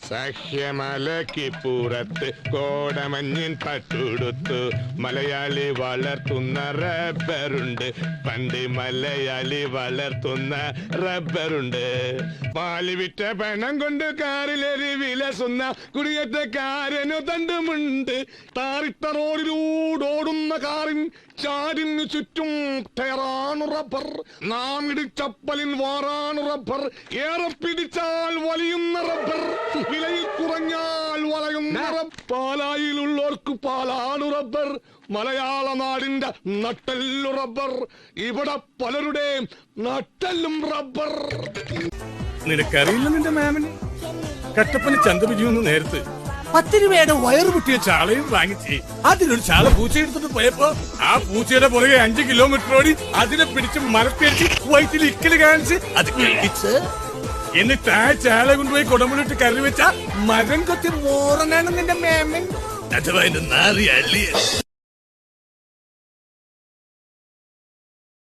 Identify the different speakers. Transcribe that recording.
Speaker 1: സഹ്യമലയ്ക്ക് പുറത്ത് കോടമഞ്ഞിൻ പട്ടുടുത്തു മലയാളി വളർത്തുന്ന റബ്ബറുണ്ട്. പണ്ട് മലയാളി വളർത്തുന്ന റബ്ബറുണ്ട്. പാല് വിറ്റ പണം കൊണ്ട് കാറിലേറി വിലസുന്ന കുടിയേറ്റക്കാരനു തണ്ടുമുണ്ട്. താറിട്ട റോഡിലൂടോടുന്ന കാറിൻ ചാടിന് ചുറ്റും ടയറാണു റബ്ബർ. നാം ഇടിച്ചപ്പലിൻ വാറാണു റബ്ബർ. ഏറെ പിടിച്ചാൽ വലിയുന്ന റബ്ബർ. വിലയിൽ കുറഞ്ഞാൽ വളയുന്ന റബ്ബർ. പാലായിലുള്ളവർക്ക് പാലാണു റബ്ബർ. മലയാള നാടിന്റെ നട്ടെല്ലു റബ്ബർ. ഇവിടെ പലരുടെയും നട്ടെല്ലും റബ്ബർ.
Speaker 2: നിനക്കറിയില്ല നിന്റെ മാമൻ കട്ടപ്പന ചന്തപിരിയുന്ന നേരത്ത് 10 രൂപയുടെ വയറ് പൊട്ടിയ ചാളയും വാങ്ങിച്ച് അതിലൊരു ചാള പൂച്ച എടുത്തിട്ട് പോയപ്പോ ആ പൂച്ചയുടെ പുറകെ 5 കിലോമീറ്റർ ഓടി അതിനെ പിടിച്ച് മരത്തേച്ച് വയറ്റിൽ ഇക്കല് കാണിച്ച് അത് കഴിച്ച് എന്നിട്ട് ആ ചാള കൊണ്ടുപോയി കുടമ്പുളിട്ട് കറി വെച്ച മരം കൊത്തി മോറനാണ് നിന്റെ മാമൻ. അഥവാ നാറി അള്ളിയ